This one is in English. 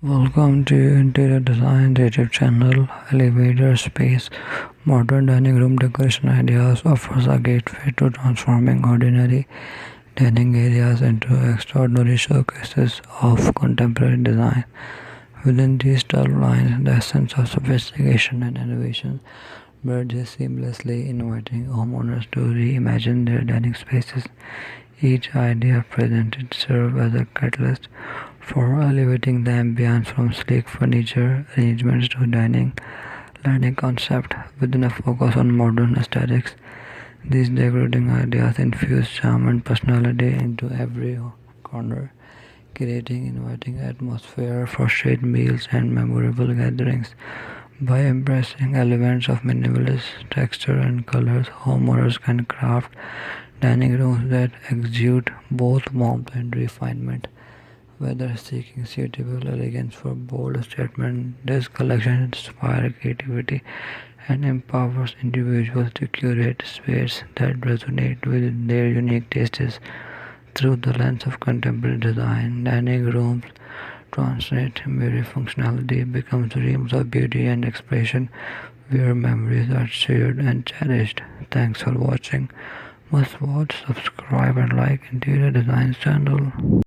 Welcome to Interior Design YouTube channel. Elevator space, modern dining room decoration ideas offers a gateway to transforming ordinary dining areas into extraordinary showcases of contemporary design. Within these 12 lines, the essence of sophistication and innovation merges seamlessly, inviting homeowners to reimagine their dining spaces. Each idea presented serves as a catalyst for elevating the ambience from sleek furniture arrangements to dining lighting concept within a focus on modern aesthetics. These decorating ideas infuse charm and personality into every corner, creating inviting atmosphere for shared meals and memorable gatherings. By embracing elements of minimalist texture and colors, homeowners can craft dining rooms that exude both warmth and refinement. Whether seeking suitable elegance for bold statement, this collection inspires creativity and empowers individuals to curate spaces that resonate with their unique tastes. Through the lens of contemporary design, dining rooms translate mere functionality becomes realms of beauty and expression where memories are shared and cherished. Thanks for watching. Must watch, subscribe and like Interior Designs channel.